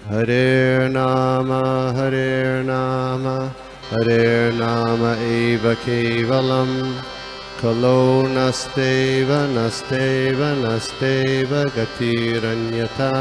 Hare Nama Hare Nama Eva Kevalam Kalo Nasteva Nasteva Nasteva Gatiranyata.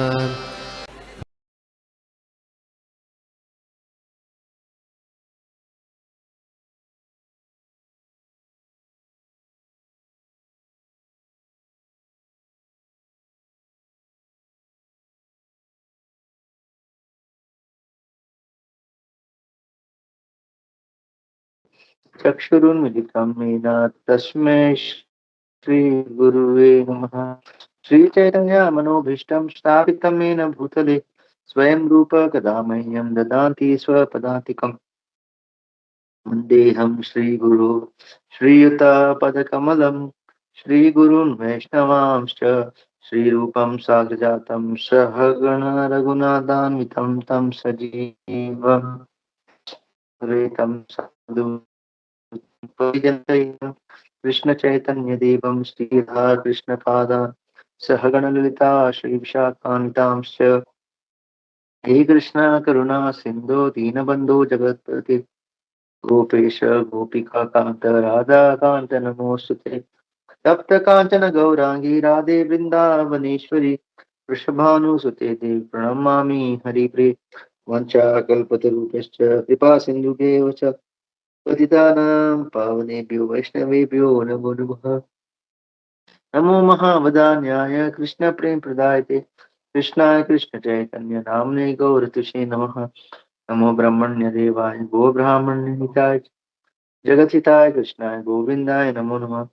चक्षुरुन्मिलितं येन तस्मै श्रीगुरुवे नमः। श्रीचैतन्यमनोभीष्टं स्थापितं येन भूतले स्वयं रूप कदा मह्यं ददाति स्वपदान्तिकम्। वन्देऽहं श्रीगुरो श्रीयुतपदकमलं श्रीगुरून् वैष्णवांश्च श्रीरूपं साग्रजातं सहगण रघुनाथान्वितं तं सजीवं रेतं साधु कृष्ण चैतन्य देवं श्रीधा कृष्ण पादान् सहगण ललिता श्री विशाखान्वितांश्च हे कृष्ण करुणा सिंधु दीनबंधु जगत्पते गोपेश गोपिका कांत राधा कांत नमोस्तुते तप्त कांचन गौरांगी राधे वृंदावनेश्वरी वृषभानुसुते देव प्रणमामि हरिप्रिय वंशाकल्पतरुभ्यश्च कृपा सिन्धुभ्येव च पतितानां पावनेभ्यो वैष्णवेभ्यो नमो नमः। नमो महावदान्याय कृष्ण प्रेम प्रदायते कृष्णाय कृष्ण चैतन्य नामने गौरतुषे नमः। नमो ब्रह्मण्य देवाय गो ब्राह्मण्य हिताय जगत हिताय कृष्णाय गोविंदाय नमो नमः।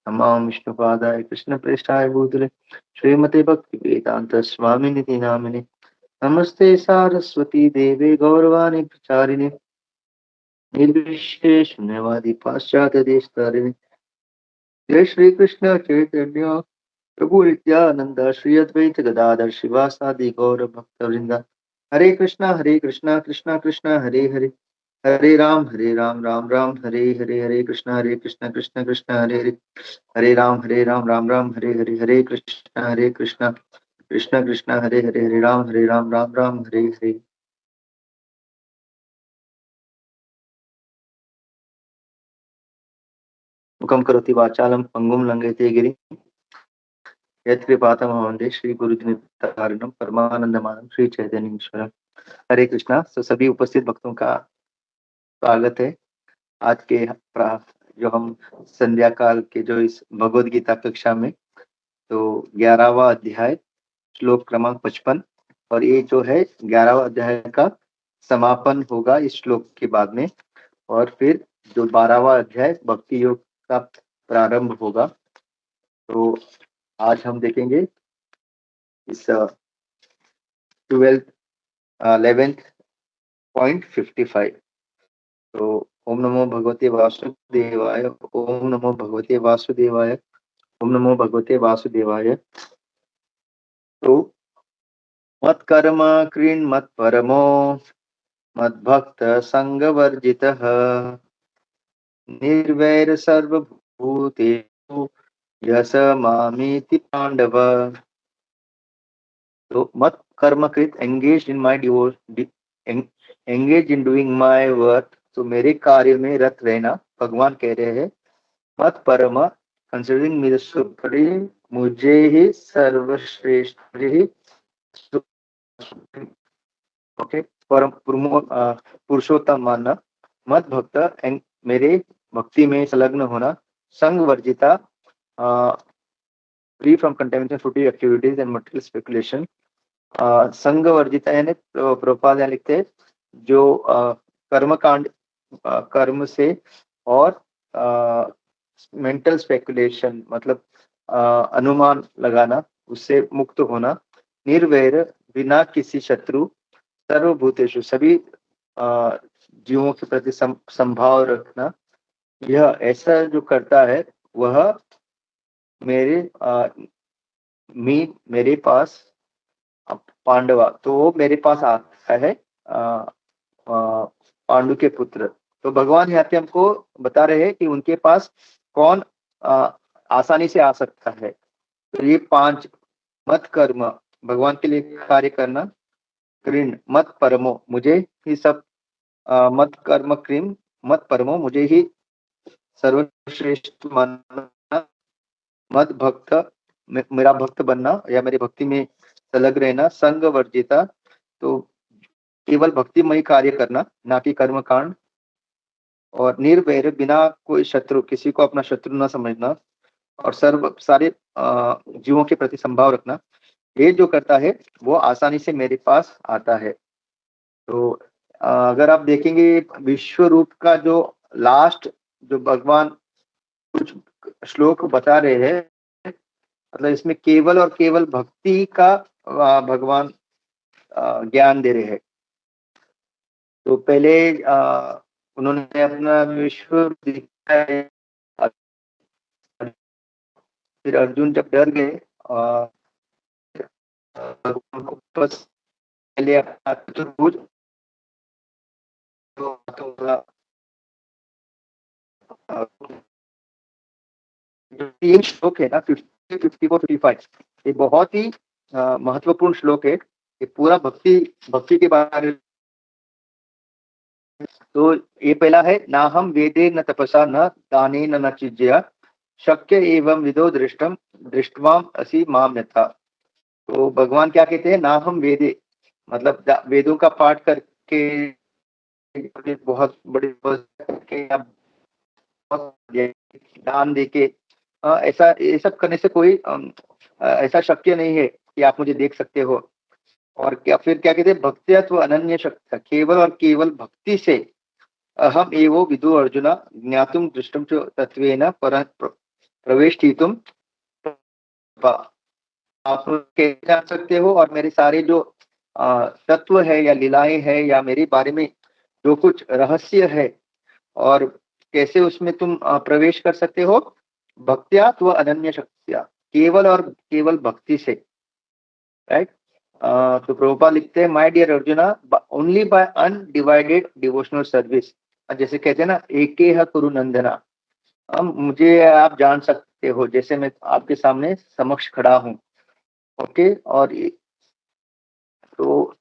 नमो विष्णुपादाय कृष्ण प्रेष्ठाय भूतले श्रीमते भक्ति वेदांत स्वामी निति नामिने नमस्ते सारस्वती देवे गौरवाणी प्रचारिणे निर्विशेष शून्यवादी पाश्चात्य देश तारिणे जय श्री कृष्ण चैतन्य प्रभु नित्यानंद श्री अद्वैत गदाधर शिवासादि गौर भक्त वृंदा हरे कृष्णा कृष्णा कृष्णा हरे हरे हरे राम राम राम हरे हरे हरे कृष्णा कृष्णा कृष्णा हरे हरे हरे राम राम हरे हरे कृष्णा कृष्णा कृष्णा हरे राम राम हरे हरे। मुखम करोति वाचालम पंगुम लंघयते गिरि यत्कृपातमहं वन्दे श्री गुरुदिनतारिणम परमानंदमानं श्री चैतन्येश्वरम। हरे कृष्णा। तो सभी उपस्थित भक्तों का स्वागत है आज के जो हम संध्या काल के जो इस भगवद गीता कक्षा में तो 11वां अध्याय श्लोक क्रमांक 55 और ये जो है 11वां अध्याय का समापन होगा इस श्लोक के बाद में और फिर जो 12वां अध्याय भक्ति योग का प्रारंभ होगा। तो आज हम देखेंगे इस 11.55। तो ओम नमो भगवते वासुदेवाय ओम नमो भगवते वासुदेवाय ओम नमो भगवते वासुदेवाय। तो मत कर्म कृन् मत परमो मद भक्त संग वर्जितः निर्वैर सर्वभूतेषु यस मामेति पांडव। तो मत कर्म कृत engage in my divorce engage in doing my work. तो मेरे कार्य में रत रहना भगवान कह रहे हैं। मत परम कंसिडरिंग मी द सुप्रीम मुझे ही सर्वश्रेष्ठ मुझे ही ओके परम पुरुषोत्तम मानना। मत भक्त मेरे भक्ति में संलग्न होना। संग वर्जिता फ्री फ्रॉम कंटेमिनेशन फूटिव एक्टिविटीज एंड मटेरियल स्पेकुलेशन। संग वर्जिता यानी प्रभुपाद यहाँ लिखते हैं जो कर्म कांड कर्म से और मेंटल स्पेकुलेशन मतलब अनुमान लगाना उससे मुक्त होना। निर्वैर बिना किसी शत्रु सर्वभूतेषु सभी जीवों के प्रति संभाव रखना। यह ऐसा जो करता है वह मेरे मेरे पास पांडवा तो वो मेरे पास आता है पांडु के पुत्र। तो भगवान यहाँ पे हमको बता रहे हैं कि उनके पास कौन आसानी से आ सकता है। तो ये 5 मत कर्म भगवान के लिए कार्य करना कृण मत परमो, मुझे ही सब मत कर्म क्रीम मत परमो, मुझे ही सर्वश्रेष्ठ मानना, मत भक्त मेरा भक्त बनना या मेरी भक्ति में संलग्न रहना, संग वर्जिता, तो केवल भक्तिमय कार्य करना, ना कि कर्म कांड, और निर्वैर, बिना कोई शत्रु, किसी को अपना शत्रु न समझना, और सर्व सारे जीवों के प्रति संभाव रखना, ये जो करता है वो आसानी से मेरे पास आता है। तो अगर आप देखेंगे विश्व रूप का जो लास्ट जो भगवान कुछ श्लोक बता रहे हैं, मतलब इसमें केवल और केवल भक्ति का भगवान ज्ञान दे रहे हैं। तो पहले उन्होंने अपना विश्व दिखाया, फिर अर्जुन जब डर गए भगवान को बस पहले अपना चतुर्भुज जो 3 श्लोक है ना, 50, 54, 55, ये बहुत ही महत्वपूर्ण श्लोक है। ये पूरा भक्ति के बारे में। तो ये पहला है, ना हम वेदे न तपसा न दाने न चिज्या शक्य एवं विदो दृष्टम दृष्टवाम असी माम यथा। तो भगवान क्या कहते हैं, ना हम वेदे, मतलब वेदों का पाठ करके बहुत बड़े करके या दान देके ऐसा ये सब करने से कोई ऐसा शक्य नहीं है कि आप मुझे देख सकते हो। और क्या फिर क्या कहते हैं, भक्त्यत्व अनन्य शक्ति, केवल और केवल भक्ति से अहम एवो विदु अर्जुना ज्ञातुम दृष्टम च तत्वेन प्रवेष्टितुम, आप कैसे जान सकते हो, और मेरे सारे जो तत्व है या लीलाएं है या मेरे बारे में जो कुछ रहस्य है, और कैसे उसमें तुम प्रवेश कर सकते हो, भक्त्या तो अनन्य शक्तिया, केवल और केवल भक्ति से, राइट। तो प्रभुपाद लिखते हैं, my dear Arjuna, only by undivided devotional service, जैसे कहते हैं ना, एके ह कुरु नंदना, मुझे आप जान सकते हो जैसे मैं आपके सामने समक्ष खड़ा हूँ। ओके, और तो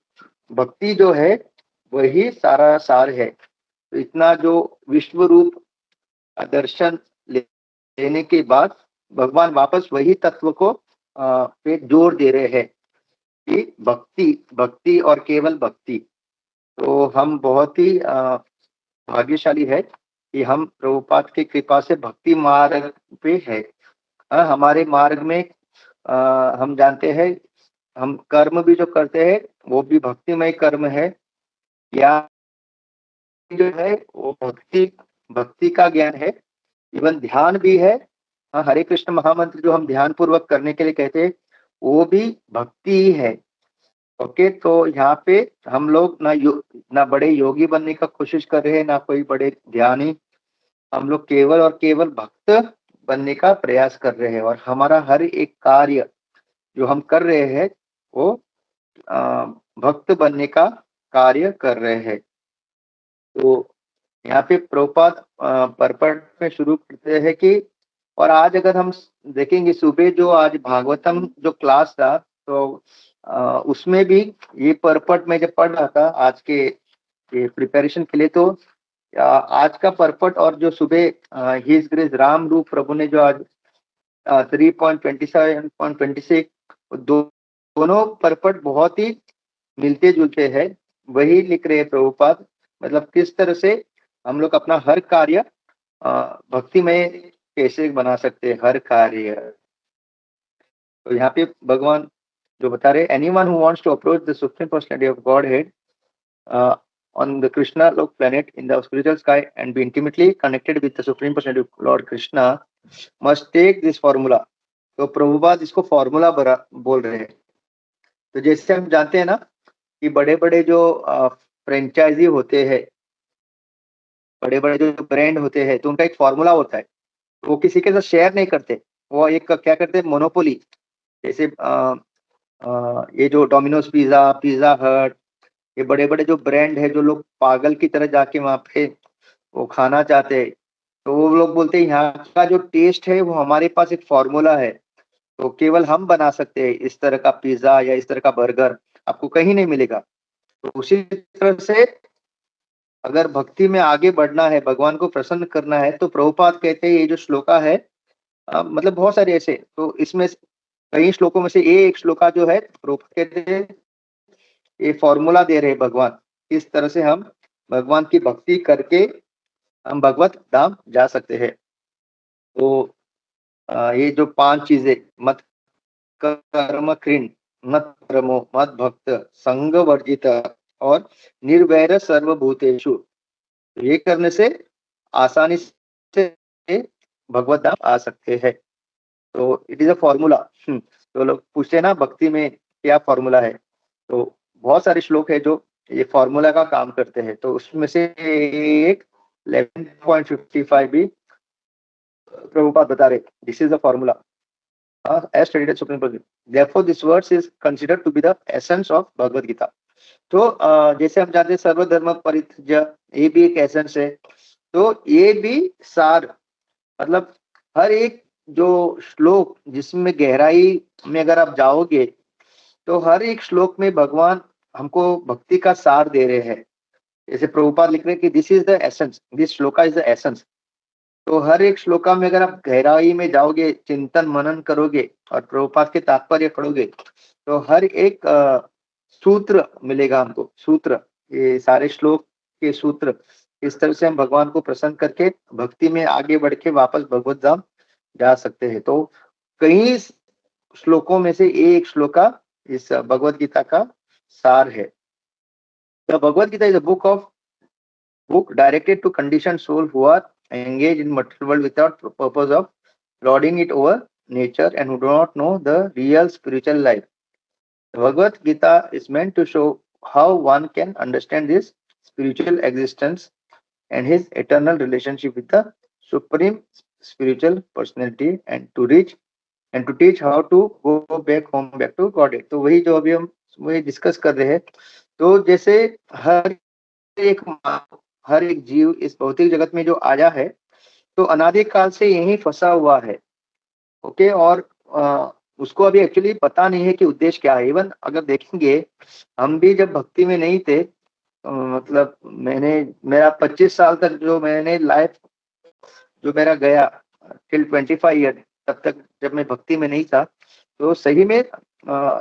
भक्ति जो है वही सारा सार है। तो इतना जो विश्व रूप दर्शन लेने के बाद भगवान वापस वही तत्व को पे जोर दे रहे हैं कि भक्ति भक्ति और केवल भक्ति। तो हम बहुत ही भाग्यशाली है कि हम प्रभुपाद की कृपा से भक्ति मार्ग पे है। हमारे मार्ग में हम जानते हैं, हम कर्म भी जो करते हैं वो भी भक्तिमय कर्म है, या जो है वो भक्ति का ज्ञान है। इवन ध्यान भी है। हरे कृष्ण महामंत्र जो हम ध्यान पूर्वक करने के लिए कहते हैं वो भी भक्ति ही है। ओके, तो यहाँ पे हम लोग ना बड़े योगी बनने का कोशिश कर रहे हैं, ना कोई बड़े ध्यानी, हम लोग केवल और केवल भक्त बनने का प्रयास कर रहे हैं। और हमारा हर एक कार्य जो हम कर रहे हैं वो भक्त बनने का कार्य कर रहे हैं। तो यहाँ पे प्रभुपाद परपट में शुरू करते हैं कि, और आज अगर हम देखेंगे सुबह जो आज भागवतम जो क्लास था, तो उसमें भी ये परपट में जब पढ़ रहा था आज के प्रिपरेशन के लिए, तो आज का परपट और जो सुबह हिज ग्रेस राम रूप प्रभु ने जो आज 3.27.26 दोनों परपट बहुत ही मिलते जुलते हैं। वही लिख रहे हैं प्रभुपाद, मतलब किस तरह से हम लोग अपना हर कार्य भक्ति में कैसे बना सकते हैं हर कार्य। तो यहाँ पे भगवान जो बता रहे, anyone who wants to approach the supreme personality of Godhead on the Krishna Lok planet in the spiritual sky and be intimately connected with the Supreme Personality of Lord Krishna must take this formula। तो प्रभुपाद इसको formula बोल रहे हैं। तो जैसे हम जानते हैं ना कि बड़े बड़े जो फ्रेंचाइजी होते हैं, बड़े बड़े जो ब्रांड होते हैं, तो उनका एक फॉर्मूला होता है, वो किसी के साथ शेयर नहीं करते, वो एक क्या करते हैं, मोनोपोली। जैसे ये जो डोमिनोज पिज्जा, पिज्जा हट, ये बड़े बड़े जो ब्रांड है, जो लोग पागल की तरह जाके वहां पे वो खाना चाहते हैं, तो वो लोग बोलते हैं यहाँ का जो टेस्ट है वो हमारे पास एक फॉर्मूला है, तो केवल हम बना सकते हैं इस तरह का पिज्जा या इस तरह का बर्गर, आपको कहीं नहीं मिलेगा। तो उसी तरह से अगर भक्ति में आगे बढ़ना है, भगवान को प्रसन्न करना है, तो प्रभुपाद कहते हैं ये जो श्लोका है, मतलब बहुत सारे ऐसे, तो इसमें कई श्लोकों में से ये एक श्लोका जो है प्रभुपाद कहते हैं ये फॉर्मूला दे रहे हैं भगवान, किस तरह से हम भगवान की भक्ति करके हम भगवत धाम जा सकते हैं। तो ये जो 5 चीजें, मत कर्म कृण, मत प्रमो, मत भक्त, संग वर्जित और निर्वैर सर्वभूतेषु, तो ये करने से आसानी से भगवत धाम आ सकते हैं। तो इट इज अ फॉर्मूला। तो लोग पूछते हैं ना भक्ति में क्या फॉर्मूला है, तो बहुत सारे श्लोक है जो ये फॉर्मूला का काम करते हैं। तो उसमें से एक 11.55 भी प्रभुपाद बता रहे, this is the formula as stated at Supreme Court. Therefore, this verse is considered to be the essence of Bhagavad Gita. तो जैसे हम जानते हैं सर्वधर्म परित्यज्य, ये भी एक एसेंस है। तो ये भी सार, मतलब हर एक जो श्लोक जिसमें गहराई में अगर आप जाओगे, तो हर एक श्लोक में भगवान हमको भक्ति का सार दे रहे हैं। जैसे प्रभुपाद लिख रहे हैं कि this is the essence, this shloka is the essence. तो हर एक श्लोका में अगर आप गहराई में जाओगे, चिंतन मनन करोगे और प्रभुपाद के तात्पर्य पढ़ोगे, तो हर एक सूत्र मिलेगा हमको, सूत्र, ये सारे श्लोक के सूत्र, इस तरह से हम भगवान को प्रसन्न करके भक्ति में आगे बढ़ के वापस भगवत धाम जा सकते हैं। तो कई श्लोकों में से एक श्लोका इस भगवत गीता का सार है। The Bhagavad Gita is a book directed to conditioned soul who are engaged in material world without purpose of lording it over nature and who do not know the real spiritual life. The Bhagavad Gita is meant to show how one can understand this spiritual existence and his eternal relationship with the supreme spiritual personality, and to reach and to teach how to go back home, back to Godhead. तो वही जो अभी हम वही discuss कर रहे हैं। तो जैसे एक हर एक जीव इस भौतिक जगत में जो आया है, तो अनादि काल से यही फंसा हुआ है। ओके, और उसको अभी एक्चुअली पता नहीं है कि उद्देश्य क्या है। इवन अगर देखेंगे, हम भी जब भक्ति में नहीं थे, मतलब मेरा 25 साल तक जो मैंने लाइफ जो मेरा गया टिल 25 ईयर, तब तक जब मैं भक्ति में नहीं था, तो सही में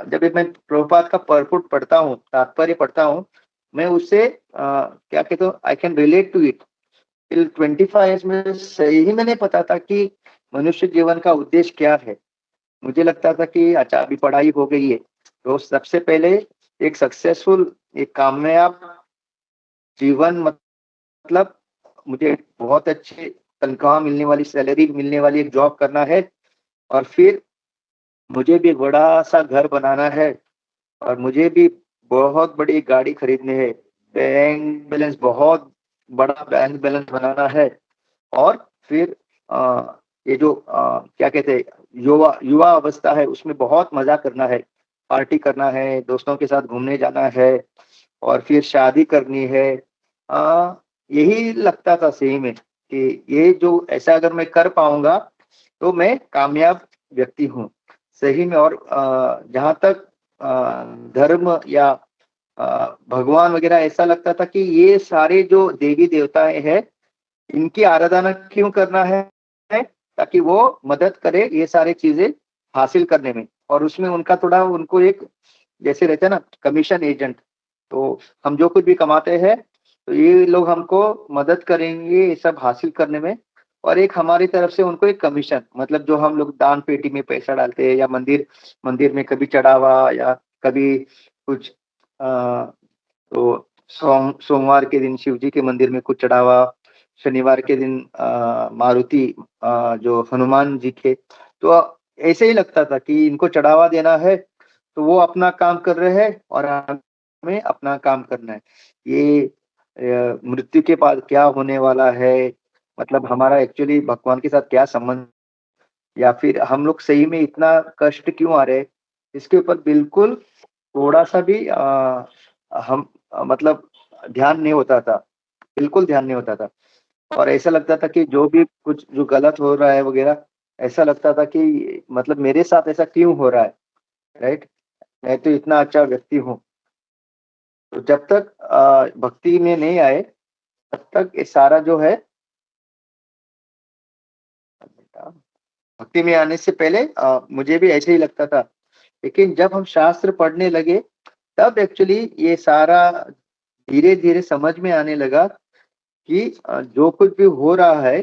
जब मैं प्रभुपाद का परपुट पढ़ता हूँ, तात्पर्य पढ़ता हूँ, मैं उससे क्या कहते हो, I can relate to it. Till 25 years में सही में नहीं पता था कि मनुष्य जीवन का उद्देश्य क्या है। मुझे लगता था कि अच्छा अभी पढ़ाई हो गई है, तो सबसे पहले एक सक्सेसफुल, एक कामयाब जीवन, मतलब मुझे बहुत अच्छी तनख्वाह मिलने वाली, सैलरी मिलने वाली एक जॉब करना है, और फिर मुझे भी एक बड़ा सा घर बनाना है, और मुझे भी बहुत बड़ी गाड़ी खरीदनी है, बैंक बैलेंस, बहुत बड़ा बैंक बैलेंस बनाना है, और फिर ये जो क्या कहते हैं युवा युवा अवस्था है, उसमें बहुत मजा करना है, पार्टी करना है, दोस्तों के साथ घूमने जाना है, और फिर शादी करनी है। यही लगता था सही में कि ये जो ऐसा अगर मैं कर पाऊंगा तो मैं कामयाब व्यक्ति हूँ सही में। और जहाँ तक धर्म या भगवान वगैरह, ऐसा लगता था कि ये सारे जो देवी देवताएं हैं, इनकी आराधना क्यों करना है, ताकि वो मदद करे ये सारी चीजें हासिल करने में, और उसमें उनका थोड़ा, उनको एक जैसे रहते हैं ना कमीशन एजेंट, तो हम जो कुछ भी कमाते हैं तो ये लोग हमको मदद करेंगे ये सब हासिल करने में, और एक हमारी तरफ से उनको एक कमीशन, मतलब जो हम लोग दान पेटी में पैसा डालते हैं, या मंदिर मंदिर में कभी चढ़ावा, या कभी कुछ तो सोमवार के दिन शिव जी के मंदिर में कुछ चढ़ावा, शनिवार के दिन मारुति जो हनुमान जी के, तो ऐसे ही लगता था कि इनको चढ़ावा देना है, तो वो अपना काम कर रहे हैं और हमें अपना काम करना है। ये मृत्यु के बाद क्या होने वाला है, मतलब हमारा एक्चुअली भगवान के साथ क्या संबंध, या फिर हम लोग सही में इतना कष्ट क्यों आ रहे हैं, इसके ऊपर बिल्कुल थोड़ा सा भी हम मतलब ध्यान नहीं होता था, बिल्कुल ध्यान नहीं होता था। और ऐसा लगता था कि जो भी कुछ जो गलत हो रहा है वगैरह, ऐसा लगता था कि मतलब मेरे साथ ऐसा क्यों हो रहा है, राइट, मैं तो इतना अच्छा व्यक्ति हूँ। तो जब तक भक्ति में नहीं आए तब तक ये सारा जो है भक्ति में आने से पहले मुझे भी ऐसे ही लगता था। लेकिन जब हम शास्त्र पढ़ने लगे तब एक्चुअली ये सारा धीरे-धीरे समझ में आने लगा कि जो कुछ भी हो रहा है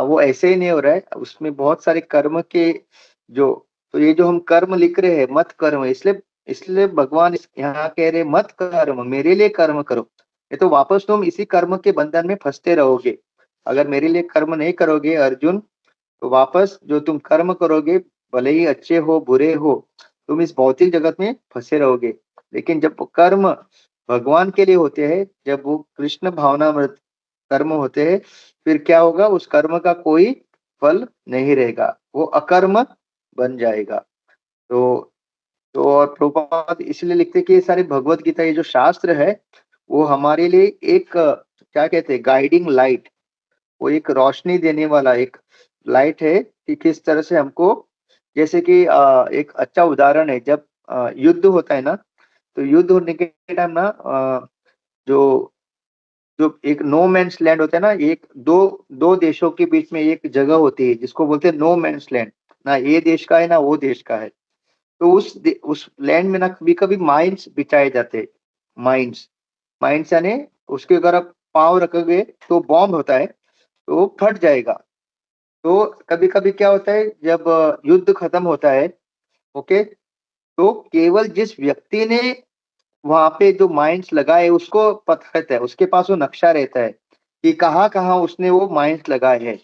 वो ऐसे ही नहीं हो रहा है। उसमें बहुत सारे कर्म के जो तो ये जो हम कर्म लिख रहे हैं मत कर्म इसलिए इसलिए भगवान यहाँ कह रहे मत कर्म मेरे लिए कर्म करो। नहीं तो वापस तुम इसी कर्म के बंधन में फँसते रहोगे। अगर मेरे लिए कर्म नहीं करोगे अर्जुन तो वापस जो तुम कर्म करोगे भले ही अच्छे हो बुरे हो तुम इस भौतिक जगत में फंसे रहोगे। लेकिन जब वो कर्म भगवान के लिए होते हैं जब वो कृष्ण भावनामृत कर्म होते हैं फिर क्या होगा उस कर्म का कोई फल नहीं रहेगा वो अकर्म बन जाएगा। तो और प्रभुपाद इसलिए लिखते हैं कि ये सारे भगवत गीता ये जो शास्त्र है वो हमारे लिए एक क्या कहते हैं गाइडिंग लाइट वो एक रोशनी देने वाला एक लाइट है कि किस तरह से हमको जैसे कि एक अच्छा उदाहरण है जब युद्ध होता है ना तो युद्ध होने के टाइम ना जो जो एक नो मैन्स लैंड होता है ना एक दो दो देशों के बीच में एक जगह होती है जिसको बोलते हैं नो मैन्स लैंड ना ये देश का है ना वो देश का है। तो उस लैंड में ना कभी-कभी माइन्स बिछाए जाते हैं। माइन्स माइन्स यानी उसके अगर आप पाँव रखोगे तो बॉम्ब होता है तो वो फट जाएगा। तो कभी-कभी क्या होता है जब युद्ध खत्म होता है ओके तो केवल जिस व्यक्ति ने वहाँ पे जो माइन्स लगाए उसको पता रहता है उसके पास वो नक्शा रहता है कि कहाँ-कहाँ उसने वो माइन्स लगाए हैं।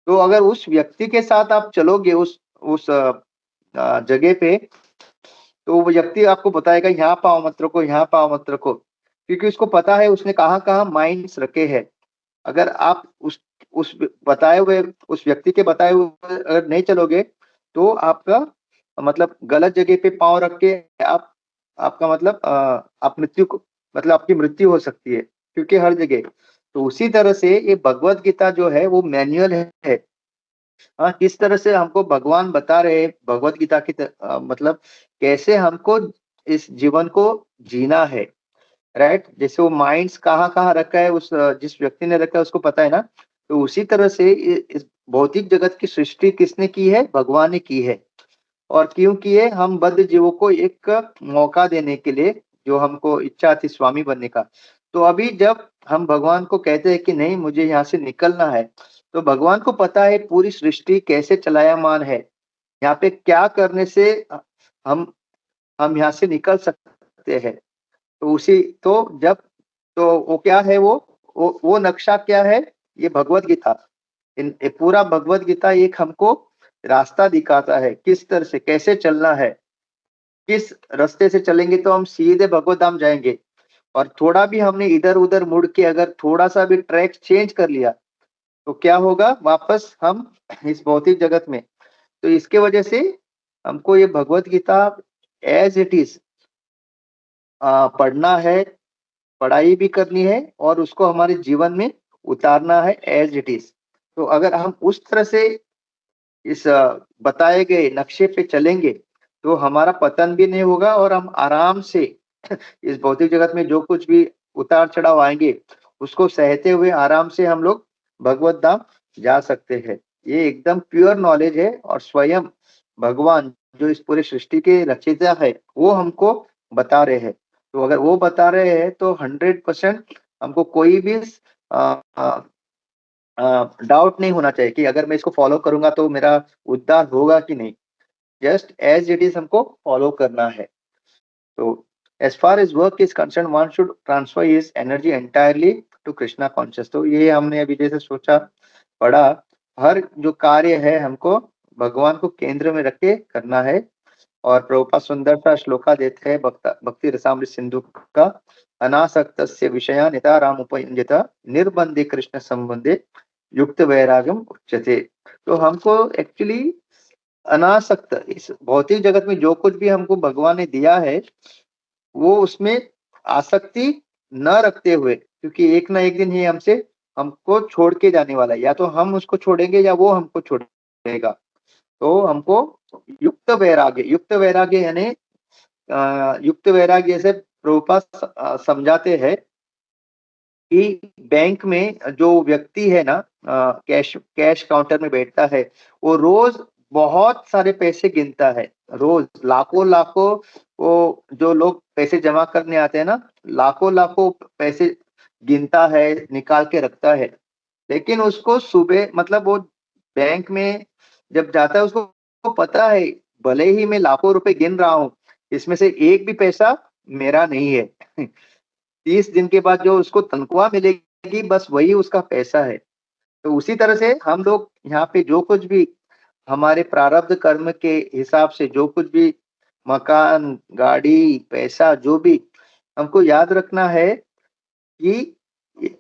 तो अगर उस व्यक्ति के साथ आप चलोगे उस जगह पे तो वो व्यक्ति आपको बताएगा यहाँ पाँव मत रखो, यहाँ पाँव मत रखो। क्योंकि उसको पता है उसने कहाँ-कहाँ माइन्स रखे हैं। अगर आप उस बताए हुए उस व्यक्ति के बताए हुए अगर नहीं चलोगे तो आपका मतलब गलत जगह पे पाँव रख के आप आपका मतलब आप मृत्यु को मतलब आपकी मृत्यु हो सकती है, क्योंकि हर जगह तो उसी तरह से ये भगवत गीता जो है वो मैनुअल है। हाँ, किस तरह से हमको भगवान बता रहे हैं भगवत गीता की मतलब कैसे हमको इस जीवन को जीना है, राइट? जैसे वो माइंड्स कहाँ-कहाँ रखा है जिस व्यक्ति ने रखा है उसको पता है ना, तो उसी तरह से इस भौतिक जगत की सृष्टि किसने की है? भगवान ने की है। और क्यों की है? हम बद्ध जीवों को एक मौका देने के लिए, जो हमको इच्छा थी स्वामी बनने का। तो अभी जब हम भगवान को कहते हैं कि नहीं मुझे यहाँ से निकलना है, तो भगवान को पता है पूरी सृष्टि कैसे चलायमान है। यहाँ पे क्या करने से हम हम यहाँ से निकल सकते हैं। तो उसी तो जब तो वो क्या है वो नक्शा क्या है? ये भगवत गीता। ये पूरा भगवत गीता एक हमको रास्ता दिखाता है, किस तरह से कैसे चलना है। किस रास्ते से चलेंगे तो हम सीधे भगवत धाम जाएँगे और थोड़ा भी हमने इधर-उधर मुड़ के अगर थोड़ा-सा भी ट्रैक चेंज कर लिया, तो क्या होगा वापस हम इस भौतिक जगत में। तो इसके वजह से हमको ये Bhagavad Gita as it is पढ़ना है, पढ़ाई भी करनी है और उसको हमारे जीवन में उतारना है एज़ इट इज़। तो अगर हम उस तरह से इस बताए गए नक्शे पे चलेंगे, तो हमारा पतन भी नहीं होगा और हम आराम से इस भौतिक जगत में जो कुछ भी उतार-चढ़ाव आएँगे, उसको सहते हुए आराम से हम लोग भगवत धाम जा सकते हैं। ये एकदम प्योर नॉलेज है और स्वयं भगवान जो इस पूरी सृष्टि के रचयिता है, वो हमको बता रहे हैं। तो अगर वो बता रहे हैं तो 100% हमको कोई भी अ अ डाउट नहीं होना चाहिए कि अगर मैं इसको फ़ॉलो करूँगा तो मेरा उद्धार होगा कि नहीं। जस्ट एज़ इट इज़ हमको फ़ॉलो करना है। So, as far as work is concerned, one should transfer his energy entirely to Krishna conscious। तो ये हमने अभी जैसे सोचा, पढ़ा, हर जो कार्य है हमको भगवान को केंद्र में रख के करना है। और प्रभुपाद सुंदर सा श्लोका देते हैं भक्ति रसामृत सिंधु का अनासक्तस्य विषया निताराम उपयुञ्जत निर्बंधे कृष्ण संबंधे युक्त वैराग्यम उच्यते। तो हमको एक्चुअली अनासक्त इस भौतिक जगत में जो कुछ भी हमको भगवान ने दिया है वो उसमें आसक्ति न रखते हुए, क्योंकि एक ना एक दिन ये हमसे हमको छोड़ के जाने वाला है, या तो हम उसको छोड़ेंगे या वो हमको छोड़ेगा। तो हमको युक्त वैराग्य यानी युक्त वैराग्य से प्रभुपाद समझाते हैं कि बैंक में जो व्यक्ति है ना, कैश कैश काउंटर में बैठता है, वो रोज बहुत सारे पैसे गिनता है। रोज लाखों लाखों वो जो लोग पैसे जमा करने आते हैं ना, लाखों लाखों पैसे गिनता है, निकाल के रखता है। लेकिन उसको सुबह मतलब वो बैंक में जब जाता है, उसको पता है भले ही मैं लाखों रुपए गिन रहा हूँ, इसमें से एक भी पैसा मेरा नहीं है। 30 दिन के बाद जो उसको तनख्वाह मिलेगी, बस वही उसका पैसा है। तो उसी तरह से हम लोग यहाँ पे जो कुछ भी हमारे प्रारब्ध कर्म के हिसाब से जो कुछ भी मकान, गाड़ी, पैसा जो भी हमको याद रखना है कि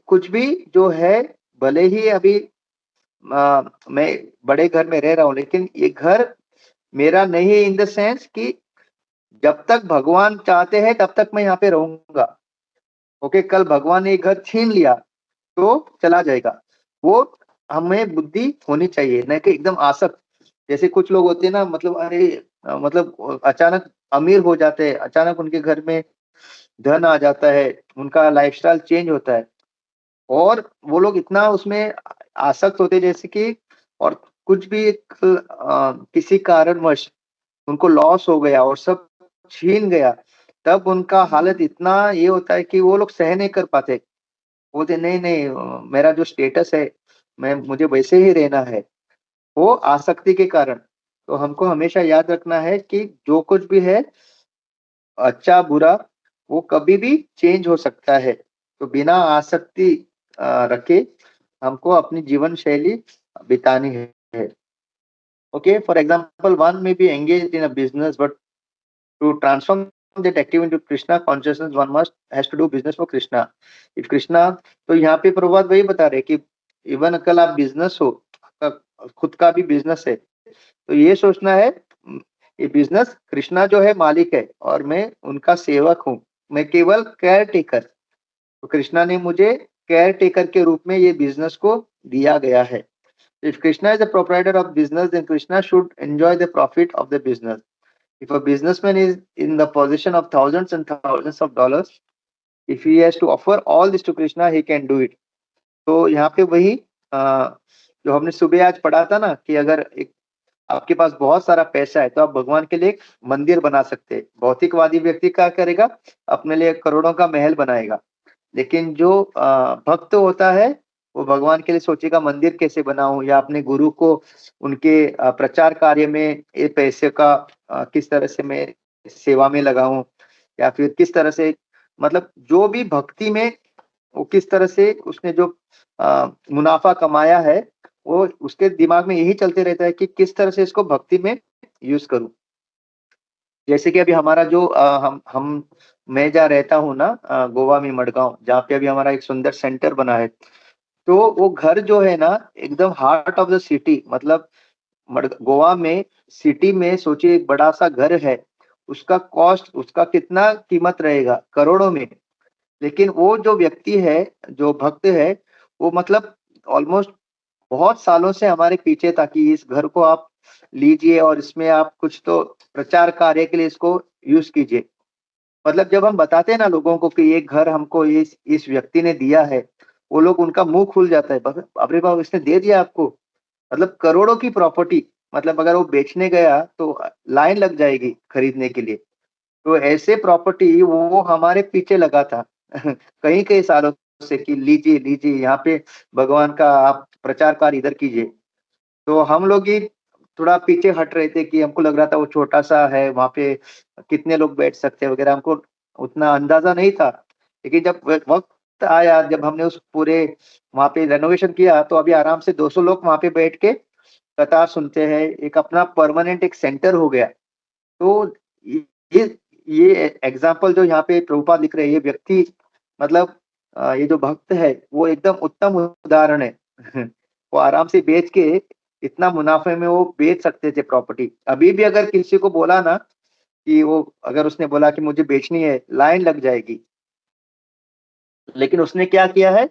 कुछ भी जो है, भले ही अभी मैं बड़े घर में रह रहा हूँ, लेकिन ये घर मेरा नहीं है इन द सेंस कि जब तक भगवान चाहते हैं तब तक मैं यहाँ पे रहूँगा। ओके, कल भगवान ने ये घर छीन लिया तो चला जाएगा। वो हमें बुद्धि होनी चाहिए, नहीं कि एकदम आसक्त। जैसे कुछ लोग होते हैं ना, मतलब अरे मतलब अचानक अमीर हो जाते हैं, अचानक उनके घर में धन आ जाता है, उनका लाइफ़स्टाइल चेंज होता है और वो लोग इतना उसमें आसक्त होते हैं जैसे कि और कुछ भी किसी कारणवश उनको लॉस हो गया और सब छीन गया, तब उनका हालत इतना ये होता है कि वो लोग सह नहीं कर पाते। बोलते नहीं, नहीं मेरा जो स्टेटस है, मैं मुझे वैसे ही रहना है, वो आसक्ति के कारण। तो हमको हमेशा याद रखना है कि जो कुछ भी है, अच्छा-बुरा, वो कभी भी चेंज हो सकता है। तो बिना आसक्ति रखे हमको अपनी जीवन शैली बितानी है। Okay, for example one may be engaged in a business but to transform that activity into Krishna consciousness, one must has to do business for Krishna. If Krishna, तो यहाँ पे प्रभुपाद वही बता रहे कि इवन कल आप बिजनेस हो, खुद का भी बिजनेस है, तो ये सोचना है ये बिजनेस कृष्णा जो है मालिक है और मैं उनका सेवक हूँ, मैं केवल केयर टेकर। तो कृष्णा ने मुझे केयर टेकर के रूप में ये बिजनेस को दिया गया है। If Krishna is the proprietor of business, then Krishna should enjoy the profit of the business. If a businessman is in the possession of thousands and thousands of dollars, if he has to offer all this to Krishna, he can do it. तो यहाँ पे वही जो हमने सुबह आज पढ़ा था ना कि अगर एक आपके पास बहुत सारा पैसा है तो आप भगवान के लिए एक मंदिर बना सकते हैं। भौतिकवादी व्यक्ति क्या करेगा? अपने लिए करोड़ों का महल बनाएगा। लेकिन जो भक्त होता है, वो भगवान के लिए सोचेगा मंदिर कैसे बनाऊँ या अपने गुरु को उनके प्रचार कार्य में ये पैसे का किस तरह से मैं सेवा में लगाऊँ या फिर किस तरह से मतलब जो भी भक्ति में वो किस तरह से उसने जो मुनाफ़ा कमाया है, वो उसके दिमाग में यही चलते रहता है कि किस तरह से इसको भक्ति में यूज़ करूँ। जैसे कि अभी हमारा जो हम मैं जहाँ रहता हूँ ना, गोवा में मडगाँव, जहाँ पे अभी हमारा एक सुंदर सेंटर बना है। तो वो घर जो है ना एकदम हार्ट ऑफ द सिटी, मतलब गोवा में सिटी में सोचिए एक बड़ा-सा घर है, उसका कॉस्ट उसका कितना कीमत रहेगा? करोड़ों में। लेकिन वो जो व्यक्ति है, जो भक्त है, वो मतलब ऑलमोस्ट बहुत सालों से हमारे पीछे था कि इस घर को आप लीजिए और इसमें आप कुछ तो प्रचार कार्य के लिए इसको यूज़ कीजिए। मतलब जब हम बताते हैं ना लोगों को कि ये घर हमको इस व्यक्ति ने दिया है, वो लोग उनका मुँह खुल जाता है। अरे बाप! इसने दे दिया आपको? मतलब करोड़ों की प्रॉपर्टी, मतलब अगर वो बेचने गया तो लाइन लग जाएगी खरीदने के लिए। तो ऐसे प्रॉपर्टी वो हमारे पीछे लगा था कई-कई सालों से कि लीजिए, लीजिए यहाँ पे भगवान का आप प्रचार कार्य इधर कीजिए। तो हम लोग ही थोड़ा पीछे हट रहे थे कि हमको लग रहा था वो छोटा-सा है, वहाँ पे कितने लोग बैठ सकते हैं वगैरह, हमको उतना अंदाज़ा नहीं था। लेकिन जब वक़्त आया, जब हमने उस पूरे वहाँ पे रेनोवेशन किया, तो अभी आराम से 200 लोग वहाँ पे बैठ के कथा सुनते हैं। एक अपना परमानेंट एक सेंटर हो गया। तो ये ये एग्ज़ाम्पल जो यहाँ पे प्रभुपाद लिख रहे हैं, ये व्यक्ति मतलब ये जो भक्त है, वो एकदम उत्तम उदाहरण है। वो आराम से बेच के इतना मुनाफ़े में वो बेच सकते थे प्रॉपर्टी। अभी भी अगर किसी को बोला ना कि वो अगर उसने बोला कि मुझे बेचनी है, लाइन लग जाएगी। लेकिन उसने क्या किया है?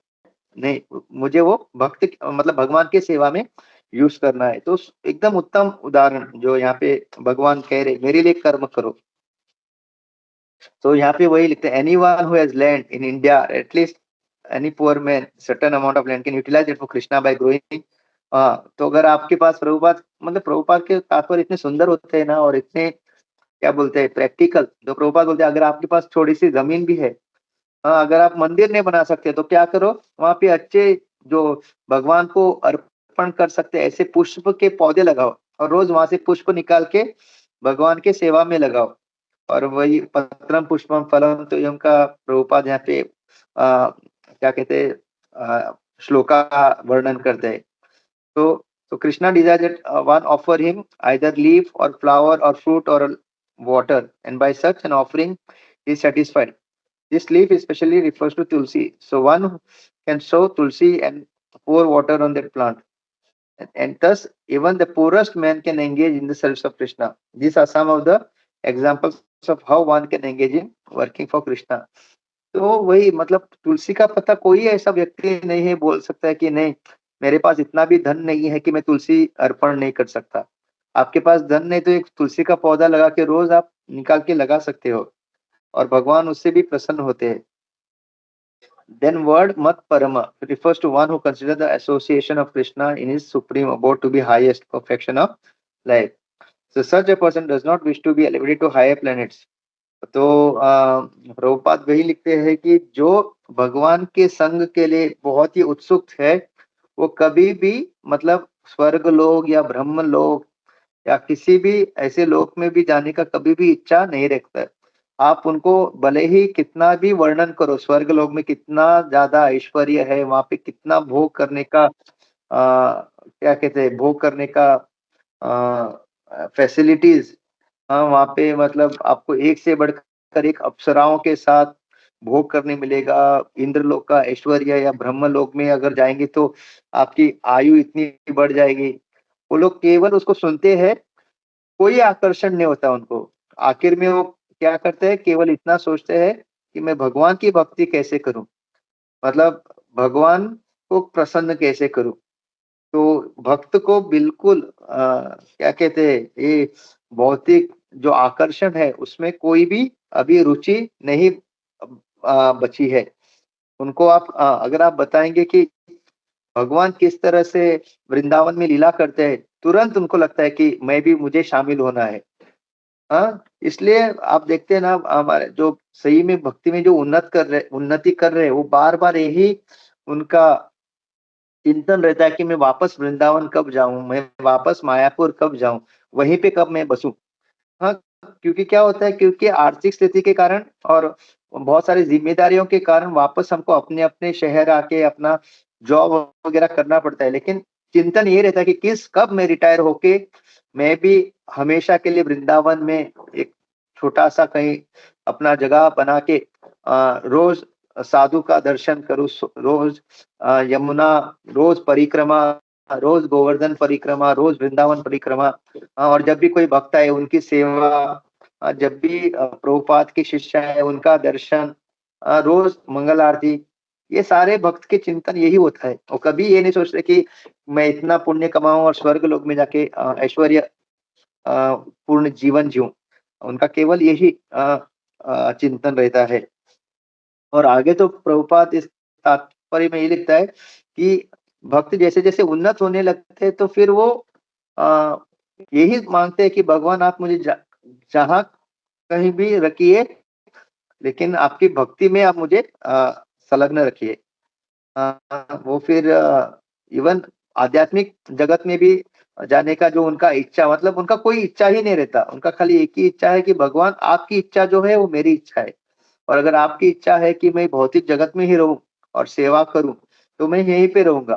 नहीं, मुझे वो भक्त मतलब भगवान की सेवा में यूज़ करना है। तो एकदम उत्तम उदाहरण जो यहाँ पे भगवान कह रहे, मेरे लिए कर्म करो। तो यहाँ पे वही लिखते हैं, anyone who has land in India, at least any poor man certain amount of land can utilise it for Krishna by growing. हाँ, तो अगर आपके पास प्रभुपाद, मतलब प्रभुपाद के तात्पर्य इतने सुंदर होते हैं ना, और इतने क्या बोलते हैं प्रैक्टिकल, जो प्रभुपाद बोलते हैं, अगर आपके पास थोड़ी सी जमीन भी है, हाँ, अगर आप मंदिर नहीं बना सकते तो क्या करो, वहां पे अच्छे जो भगवान को अर्पण कर सकते हैं ऐसे पुष्प के पौधे लगाओ, और रोज वहां से पुष्प निकाल के भगवान के सेवा में लगाओ। और वही पत्रम पुष्पम फलम, तो ये उनका प्रभुपाद यहाँ पे क्या कहते हैं, श्लोक का वर्णन करते हैं। तो Krishna desire that one offer him either leaf और फ्लावर और फ्रूट और water, and by such an offering he is satisfied. This leaf especially refers to tulsi. So one can sow tulsi and pour water on that plant. And thus even the poorest man can engage in the service of Krishna. These are some of the examples of how one can engage in working for Krishna. तो वही मतलब तुलसी का पत्ता, कोई ऐसा व्यक्ति नहीं है बोल सकता है कि नहीं मेरे पास इतना भी धन नहीं है कि मैं तुलसी अर्पण नहीं कर सकता। आपके पास धन नहीं तो एक तुलसी का पौधा लगा के रोज आप निकाल के लगा सकते हो, और भगवान उससे भी प्रसन्न होते हैं। Then word mat parama refers to one who considers the association of Krishna in his supreme abode to be highest perfection of life. So such a person does not wish to be elevated to higher planets. तो प्रभुपाद वही लिखते हैं कि जो भगवान के संग के लिए बहुत ही उत्सुक है, वो कभी भी मतलब स्वर्ग लोक या ब्रह्म लोक या किसी भी ऐसे लोक में भी जाने का कभी भी इच्छा नहीं रखता है। आप उनको भले ही कितना भी वर्णन करो, स्वर्ग लोक में कितना ज्यादा ऐश्वर्य है, वहां पे कितना भोग करने का क्या कहते हैं, भोग करने का फैसिलिटीज, हाँ, वहाँ पे मतलब आपको एक से बढ़कर एक अप्सराओं के साथ भोग करने मिलेगा। इंद्रलोक का ऐश्वर्य या ब्रह्मलोक में अगर जाएंगे तो आपकी आयु इतनी बढ़ जाएगी। वो लोग केवल उसको सुनते हैं, कोई आकर्षण नहीं होता उनको। आखिर में वो क्या करते हैं, केवल इतना सोचते हैं कि मैं भगवान की भक्ति कैसे करूं, मतलब भगवान को प्रसन्न कैसे करूं। तो भक्त को बिल्कुल क्या कहते हैं, ये भौतिक जो आकर्षण है उसमें कोई भी अभी रुचि नहीं बची है। उनको आप अगर आप बताएंगे कि भगवान किस तरह से वृंदावन में लीला करते हैं, तुरंत उनको लगता है कि मैं भी, मुझे शामिल होना है। हाँ, इसलिए आप देखते हैं ना, हमारे जो सही में भक्ति में जो उन्नति कर रहे हैं, वो बार बार यही उनका चिंतन रहता है कि मैं वापस वृंदावन कब जाऊं, मैं वापस मायापुर कब जाऊं, वहीं पे कब मैं बसूं। हाँ, क्योंकि क्या होता है, क्योंकि आर्थिक स्थिति के कारण और बहुत सारी जिम्मेदारियों के कारण वापस हमको अपने अपने शहर आके अपना जॉब वगैरह करना पड़ता है। लेकिन चिंतन ये रहता है कि कब मैं रिटायर होके मैं भी हमेशा के लिए वृंदावन में एक छोटा सा कहीं अपना जगह बना के रोज साधु का दर्शन करूं, रोज यमुना, रोज परिक्रमा, रोज गोवर्धन परिक्रमा, रोज वृंदावन परिक्रमा। और जब भी कोई भक्त आए उनकी सेवा, जब भी प्रभुपाद की शिष्य है उनका दर्शन, रोज मंगल आरती। ये सारे भक्त के चिंतन यही होता है, और कभी ये नहीं सोचते कि मैं इतना पुण्य कमाऊं और स्वर्ग लोक में जाके ऐश्वर्य पूर्ण जीवन जीऊं। उनका केवल यही चिंतन रहता है। और आगे तो प्रभुपाद इस तात्पर्य में ये लिखता है कि भक्त जैसे जैसे उन्नत होने लगते हैं तो फिर वो आ, यही मांगते हैं कि भगवान आप मुझे जहाँ कहीं भी रखिए, लेकिन आपकी भक्ति में आप मुझे संलग्न रखिए। वो फिर इवन आध्यात्मिक जगत में भी जाने का जो उनका इच्छा, मतलब उनका कोई इच्छा ही नहीं रहता, उनका खाली एक ही इच्छा है कि भगवान आपकी इच्छा जो है वो मेरी इच्छा है। और अगर आपकी इच्छा है कि मैं भौतिक जगत में ही रहूं और सेवा करूं, तो मैं यहीं पे रहूंगा।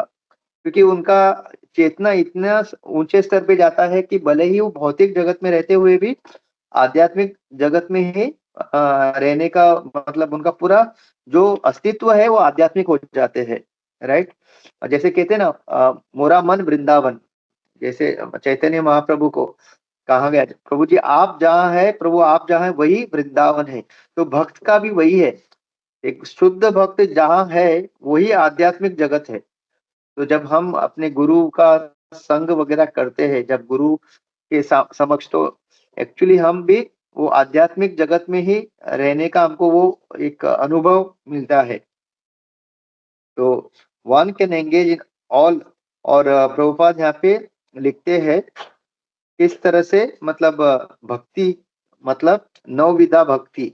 क्योंकि उनका चेतना इतना ऊंचे स्तर पे जाता है कि भले ही वो भौतिक जगत में रहते हुए भी आध्यात्मिक जगत में ही रहने का मतलब उनका पूरा जो अस्तित्व है वो आध्यात्मिक हो जाते हैं। राइट, जैसे कहते हैं ना, मोरा मन वृंदावन, जैसे चैतन्य महाप्रभु को कहा गया, प्रभु जी आप जहाँ है, प्रभु आप जहाँ है वही वृंदावन है। तो भक्त का भी वही है, एक शुद्ध भक्त जहाँ है वही आध्यात्मिक जगत है। तो जब हम अपने गुरु का संग वगैरह करते हैं, जब गुरु के समक्ष, तो एक्चुअली हम भी वो आध्यात्मिक जगत में ही रहने का हमको वो एक अनुभव मिलता है। तो one can engage in all. और प्रभुपाद यहाँ पे लिखते हैं किस तरह से, मतलब भक्ति, मतलब नवविधा भक्ति।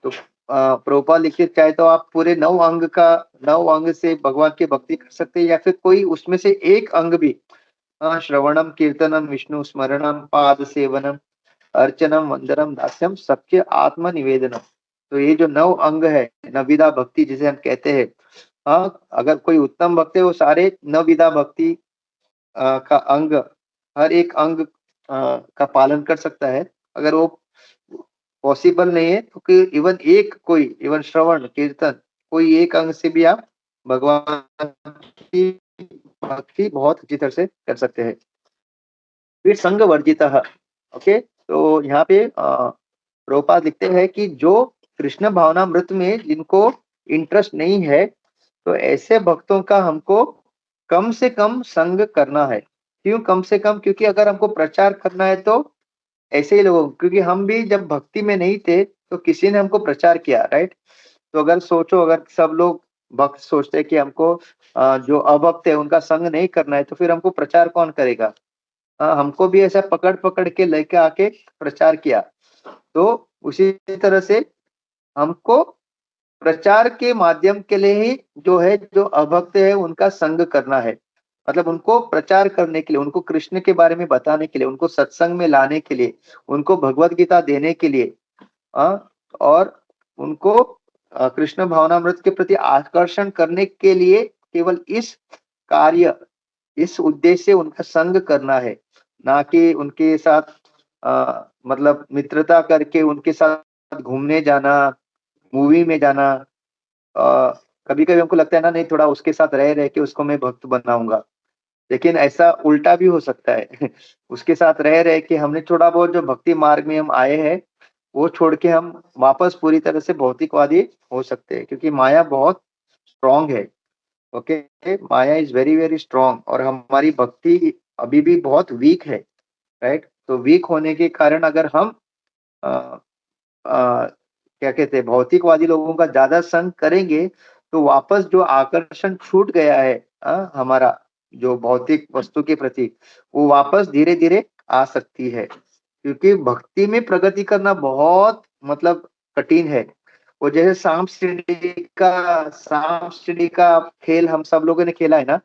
तो प्रभुपाद लिखित चाहे तो आप पूरे 9 अंग से भगवान की भक्ति कर सकते हैं, या फिर कोई उसमें से एक अंग भी, श्रवणम कीर्तनम विष्णु स्मरणम पाद सेवनम अर्चनम वंदनम दास्यम सबके आत्म निवेदनम। तो ये जो 9 अंग है, नविदा भक्ति जिसे हम कहते हैं, अगर कोई उत्तम भक्त है वो सारे नविदा भक्ति का अंग, हर एक अंग का पालन कर सकता है। अगर वो पॉसिबल नहीं है तो कि इवन एक कोई, इवन श्रवण कीर्तन, कोई एक अंग से भी आप भगवान की भक्ति बहुत अच्छी तरह से कर सकते हैं। फिर संग वर्जित। ओके, तो यहाँ पे प्रभुपाद लिखते हैं कि जो कृष्ण भावनामृत में जिनको इंटरेस्ट नहीं है, तो ऐसे भक्तों का हमको कम से कम संग करना है। क्यों कम से कम? क्योंकि अगर हमको प्रचार करना है तो ऐसे ही लोगों, क्योंकि हम भी जब भक्ति में नहीं थे तो किसी ने हमको प्रचार किया, राइट? तो अगर सोचो, अगर सब लोग भक्त सोचते हैं कि हमको जो अभक्त है उनका संग नहीं करना है, तो फिर हमको प्रचार कौन करेगा? हमको भी ऐसा पकड़ पकड़ के लेके आके प्रचार किया। तो उसी तरह से हमको प्रचार के माध्यम के लिए ही जो है, जो अभक्त है उनका संग करना है। मतलब उनको प्रचार करने के लिए, उनको कृष्ण के बारे में बताने के लिए, उनको सत्संग में लाने के लिए, उनको भगवत गीता देने के लिए, और उनको कृष्ण भावनामृत के प्रति आकर्षण करने के लिए, केवल इस कार्य, इस उद्देश्य से उनका संग करना है। ना कि उनके साथ मतलब मित्रता करके उनके साथ घूमने जाना, मूवी में जाना। कभी-कभी हमको लगता है ना, नहीं थोड़ा उसके साथ रह रह के उसको मैं भक्त बनाऊँगा। लेकिन ऐसा उल्टा भी हो सकता है। उसके साथ रह रह के हमने थोड़ा बहुत जो भक्ति मार्ग में हम आए हैं, वो छोड़ के हम वापस पूरी तरह से भौतिकवादी हो सकते हैं, क्योंकि माया बहुत स्ट्रॉन्ग है। Okay, Maya is very, very strong, और हमारी भक्ति अभी भी बहुत वीक है, राइट? तो वीक होने के कारण अगर हम अ क्या कहते हैं, भौतिकवादी लोगों का ज़्यादा संग करेंगे, तो वापस जो आकर्षण छूट गया है हमारा, जो भौतिक वस्तु के प्रति, वो वापस धीरे-धीरे आ सकती है। क्योंकि भक्ति में प्रगति करना बहुत, मतलब कठिन है। वो जैसे सांप-सीढ़ी का खेल हम सब लोगों ने खेला है ना,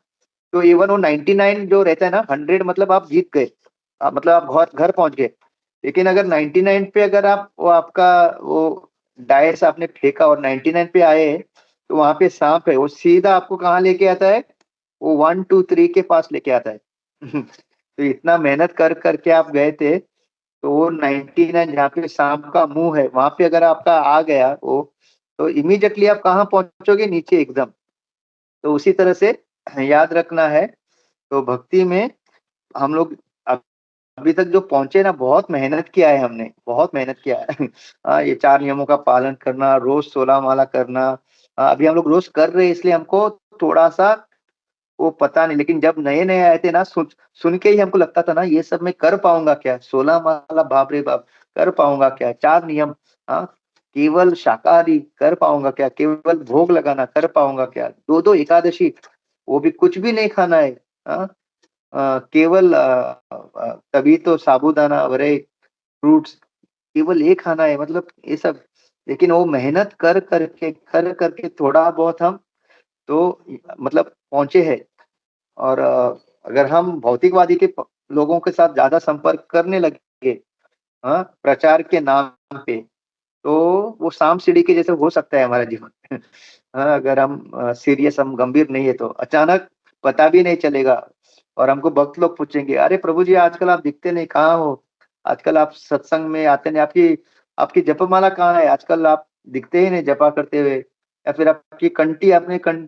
तो इवन वो 99 जो रहता है ना, 100 मतलब आप जीत गए। मतलब आप घर घर पहुँच गए। लेकिन अगर 99 पे अगर आप वो आपका वो डायस आपने फेंका और 99 पे आए, तो वहाँ पे साँप है, वो सीधा आपको कहाँ लेके आता है? वो 1, 2, 3 के पास लेके आता है। तो इतना मेहनत कर के आप गए थे, तो वो 99 जहाँ पे साँप का मुँह है, वहाँ पे अगर आपका आ गया वो, तो इमीडिएटली आप कहाँ पहुँचोगे? नीचे एकदम। तो उसी तरह से याद रखना है। तो भक्ति में हम लोग अब अभी तक जो पहुँचे ना, बहुत मेहनत किया है हमने, बहुत मेहनत किया है। ये 4 नियमों का पालन करना, रोज़ 16 माला करना। अभी हम लोग रोज़ कर रहे हैं, इसलिए हमको थोड़ा-सा वो पता नहीं, लेकिन जब नए-नए आए थे ना, सुन के ही हमको लगता था ना, ये सब मैं कर पाऊँगा क्या? 16 माला, बाप रे बाप! कर पाऊँगा क्या? 4 नियम, हाँ, केवल शाकाहारी कर पाऊँगा क्या? केवल भोग लगाना कर पाऊँगा क्या? 2-2 एकादशी, वो भी कुछ भी नहीं खाना है। हाँ, केवल तभी तो साबूदाना वगैरह फ्रूट्स केवल ये खाना है, मतलब ये सब। लेकिन वो मेहनत कर करके थोड़ा बहुत हम तो मतलब पहुँचे हैं। और अगर हम भौतिकवादी के लोगों के साथ ज्यादा संपर्क करने लगे, प्रचार के नाम पे, तो वो सांप सीढ़ी के जैसे हो सकता है हमारा जीवन। अगर हम सीरियस, हम गंभीर नहीं है, तो अचानक पता भी नहीं चलेगा। और हमको भक्त लोग पूछेंगे, अरे प्रभु जी आजकल आप दिखते नहीं, कहाँ हो? आजकल आप सत्संग में आते नहीं, आपकी आपकी जपमाला कहाँ है? आजकल आप दिखते ही नहीं जपा करते हुए, या फिर आपकी कंठी, आपने कं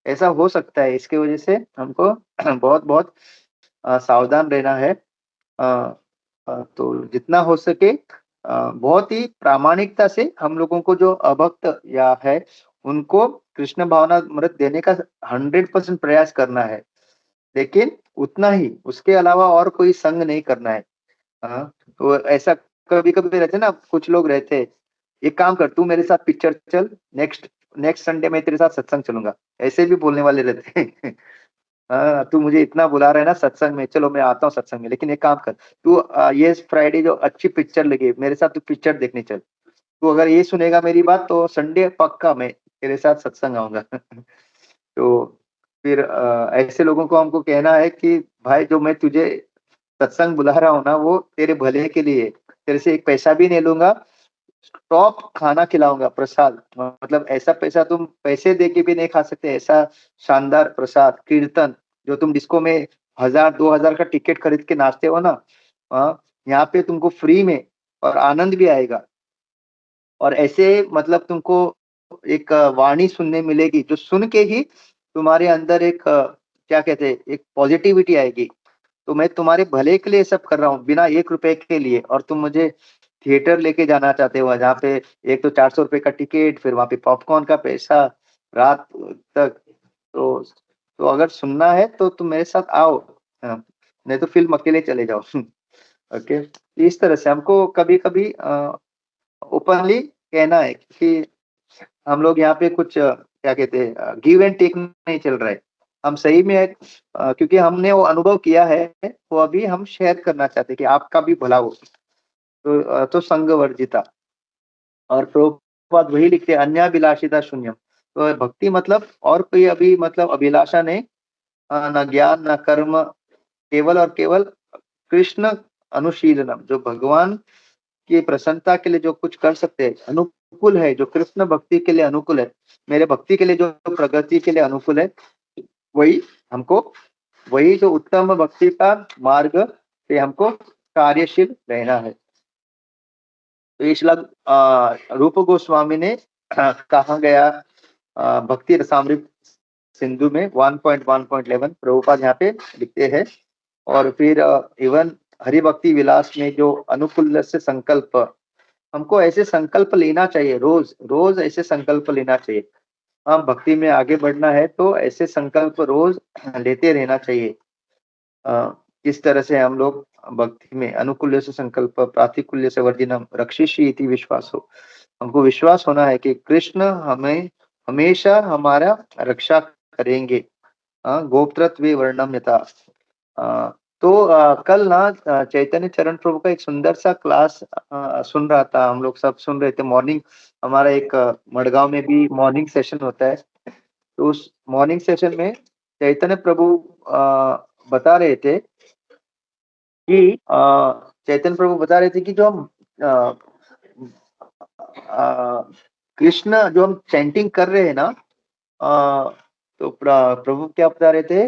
ऐसा हो सकता है। इसकी वजह से हमको बहुत-बहुत सावधान रहना है। अ तो जितना हो सके बहुत ही प्रामाणिकता से हम लोगों को, जो अभक्त या है, उनको कृष्ण भावनामृत देने का 100% प्रयास करना है। लेकिन उतना ही, उसके अलावा और कोई संग नहीं करना है। हाँ, तो ऐसा कभी कभी रहते ना, कुछ लोग रहते हैं, एक काम कर, तू मेरे साथ पिक्चर चल, नेक्स्ट नेक्स्ट संडे मैं तेरे साथ सत्संग चलूंगा, ऐसे भी बोलने वाले रहते हैं। हाँ, तू मुझे इतना बुला रहा है ना सत्संग में, चलो मैं आता हूँ सत्संग में, लेकिन एक काम कर, तू ये फ्राइडे जो अच्छी पिक्चर लगी मेरे साथ, तू पिक्चर देखने चल। तू अगर ये सुनेगा मेरी बात तो संडे पक्का मैं तेरे साथ सत्संग आऊंगा। तो फिर ऐसे लोगों को हमको कहना है कि भाई, जो मैं तुझे सत्संग बुला रहा हूँ ना, वो तेरे भले के लिए है। तेरे से एक पैसा भी नहीं लूंगा, टॉप खाना खिलाऊंगा, प्रसाद, मतलब ऐसा पैसा तुम पैसे दे के भी नहीं खा सकते, ऐसा शानदार प्रसाद, कीर्तन, जो तुम डिस्को में 1000 2000 का टिकट खरीद के नाचते हो ना, यहाँ पे तुमको फ्री में और आनंद भी आएगा। और ऐसे मतलब तुमको एक वाणी सुनने मिलेगी, जो सुन के ही तुम्हारे अंदर एक क्या कहते हैं, एक पॉजिटिविटी आएगी। तो मैं तुम्हारे भले के लिए सब कर रहा हूँ, बिना 1 रुपए के लिए, और तुम मुझे थिएटर लेके जाना चाहते हो, जहाँ पे एक तो 400 रुपए का टिकट, फिर वहां पे पॉपकॉर्न का पैसा, रात तक। तो तो अगर सुनना है तो तुम मेरे साथ आओ, हाँ, नहीं तो फिल्म अकेले चले जाओ। ओके, इस तरह से हमको कभी कभी ओपनली कहना है कि हम लोग यहाँ पे कुछ क्या कहते हैं, गिव एंड टेक नहीं चल रहा है। हम सही में क्योंकि हमने वो अनुभव किया है, वो अभी हम शेयर करना चाहते हैं कि आपका भी भला हो। तो संग वर्जिता, और प्रभुपाद वही लिखते हैं, अन्याभिलाषिता शून्यम। तो भक्ति मतलब और कोई अभी मतलब अभिलाषा नहीं, न ज्ञान न कर्म, केवल और केवल कृष्ण अनुशीलनम, जो भगवान की प्रसन्नता के लिए जो कुछ कर सकते हैं, अनुकूल है, जो कृष्ण भक्ति के लिए अनुकूल है, मेरे भक्ति के लिए जो प्रगति के लिए अनुकूल है, वही हमको, वही जो उत्तम भक्ति का मार्ग पे हमको कार्यशील रहना है। तो ये श्लोक रूप गोस्वामी ने कहा गया भक्ति रसामृत सिंधु में 1.1.11 प्रभुपाद यहाँ पे लिखते हैं। और फिर इवन हरि भक्ति विलास में जो अनुकूल से संकल्प, हमको ऐसे संकल्प लेना चाहिए, रोज रोज ऐसे संकल्प लेना चाहिए। हम भक्ति में आगे बढ़ना है तो ऐसे संकल्प रोज लेते रहना चाहिए। किस तरह से हम लोग भक्ति में अनुकूल्य से संकल्प प्रातिकूल्य से वर्जिनम रक्षिषि इति विश्वास हो, हमको विश्वास होना है कि कृष्ण हमें हमेशा हमारा रक्षा करेंगे। गोप्तृत्व वर्णम यथा। तो कल ना चैतन्य चरण प्रभु का एक सुंदर सा क्लास सुन रहा था, हम लोग सब सुन रहे थे। मॉर्निंग हमारा एक मडगांव में भी मॉर्निंग सेशन होता है। तो उस मॉर्निंग सेशन में चैतन्य प्रभु बता रहे थे कि चैतन्य प्रभु बता रहे थे कि जो हम कृष्ण जो हम चैंटिंग कर रहे हैं ना, तो प्रभु क्या बता रहे थे,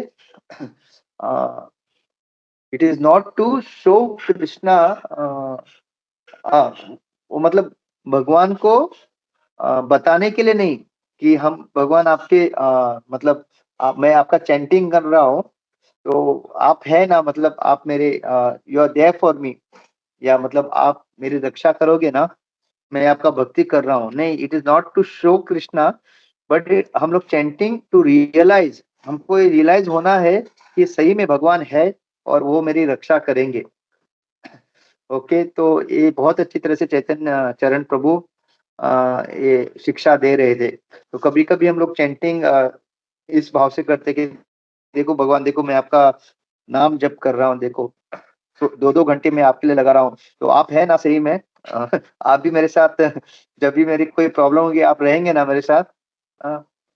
it is not to show Krishna, वो मतलब भगवान को बताने के लिए नहीं कि हम भगवान आपके मतलब मैं आपका चैंटिंग कर रहा हूँ तो आप है ना, मतलब आप मेरे you are there for me, या मतलब आप मेरी रक्षा करोगे ना, मैं आपका भक्ति कर रहा हूँ। नहीं, it is not to show Krishna, but हम लोग चैंटिंग टू रियलाइज, हमको ये रियलाइज होना है कि सही में भगवान है और वो मेरी रक्षा करेंगे। ओके, तो ये बहुत अच्छी तरह से चैतन्य चरण प्रभु ये शिक्षा दे रहे थे। तो कभी कभी हम लोग चैंटिंग इस भाव से करते कि देखो भगवान, देखो मैं आपका नाम जप कर रहा हूँ, देखो तो 2-2 घंटे में आपके लिए लगा रहा हूँ, तो आप है ना सही में, आप भी मेरे साथ, जब भी मेरी कोई प्रॉब्लम होगी आप रहेंगे ना मेरे साथ, अ,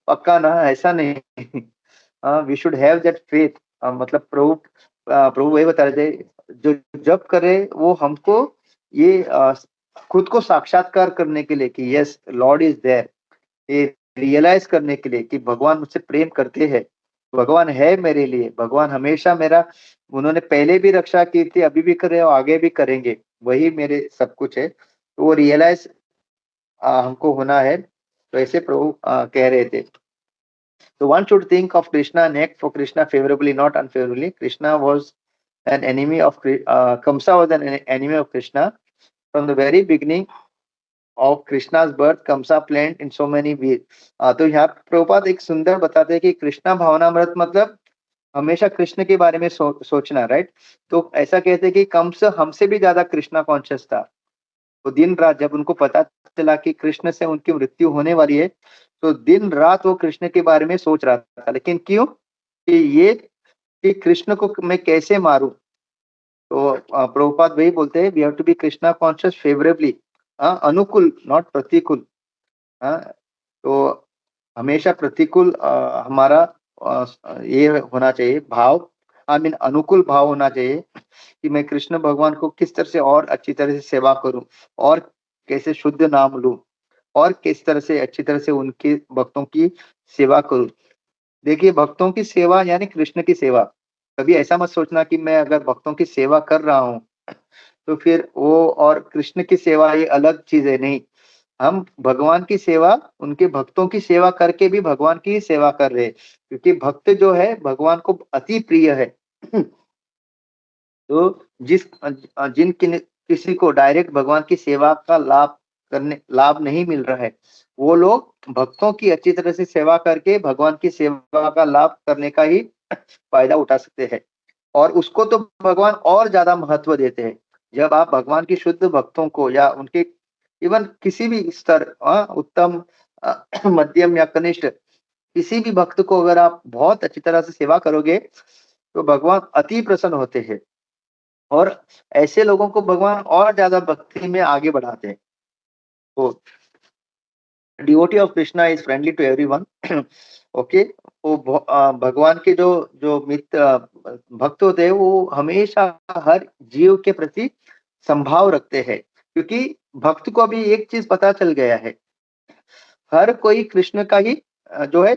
पक्का ना, ऐसा नहीं। We should have that faith. मतलब प्रभु वही बता रहे थे, जो जप करे वो हमको ये खुद को साक्षात्कार करने के लिए कि यस लॉर्ड इज देयर, ये रियलाइज करने के लिए कि भगवान मुझसे प्रेम करते हैं, भगवान है मेरे लिए, भगवान हमेशा मेरा, उन्होंने पहले भी रक्षा की थी, अभी भी कर रहे हो, आगे भी करेंगे, वही मेरे सब कुछ है। तो वो रियलाइज हमको होना है। तो ऐसे प्रभु कह रहे थे। तो one should think of Krishna and act for Krishna favorably, not unfavorably. Krishna was an enemy of Kamsa was an enemy of Krishna from the very beginning of Krishna's birth. Kamsa planned in so many ways. तो यहाँ प्रभुपाद एक सुंदर बताते हैं कि कृष्णा भावनामृत मतलब हमेशा कृष्ण के बारे में सोचना, राइट। तो ऐसा कहते हैं कि कंस हमसे भी ज्यादा कृष्णा कॉन्शियस था। तो दिन रात जब उनको पता चला कि कृष्ण से उनकी मृत्यु होने वाली है, तो दिन रात वो कृष्ण के बारे में सोच रहा था। लेकिन क्यों? कि कृष्ण को मैं कैसे मारूं? तो प्रभुपाद वही बोलते हैं, we have to be Krishna conscious favourably, अनुकूल नॉट प्रतिकूल। हाँ, तो हमेशा प्रतिकूल हमारा ये होना चाहिए भाव, आई मीन अनुकूल भाव होना चाहिए कि मैं कृष्ण भगवान को किस तरह से और अच्छी तरह से सेवा करूं, और कैसे शुद्ध नाम लूं, और किस तरह से अच्छी तरह से उनके भक्तों की सेवा करूं। देखिए, भक्तों की सेवा यानी कृष्ण की सेवा। कभी ऐसा मत सोचना कि मैं अगर भक्तों की सेवा कर रहा हूँ तो फिर वो और कृष्ण की सेवा ये अलग चीज है। नहीं, हम भगवान की सेवा, उनके भक्तों की सेवा करके भी भगवान की ही सेवा कर रहे हैं, क्योंकि भक्त जो है भगवान को अति प्रिय है। तो किसी को डायरेक्ट भगवान की सेवा का लाभ नहीं मिल रहा है, वो लोग भक्तों की अच्छी तरह से सेवा करके भगवान की सेवा का लाभ करने का ही फायदा उठा सकते हैं। और उसको तो भगवान और ज्यादा महत्व देते हैं। जब आप भगवान की शुद्ध भक्तों को या उनके इवन किसी भी स्तर, उत्तम, मध्यम या कनिष्ठ किसी भी भक्त को अगर आप बहुत अच्छी तरह से सेवा करोगे तो भगवान अति प्रसन्न होते हैं, और ऐसे लोगों को भगवान और ज्यादा भक्ति में आगे बढ़ाते हैं। तो devotee of Krishna is friendly to everyone. Okay, वो भगवान के जो जो मित्र भक्त होते हैं वो हमेशा हर जीव के प्रति संभाव रखते हैं, क्योंकि भक्त को अभी एक चीज पता चल गया है, हर कोई कृष्ण का ही जो है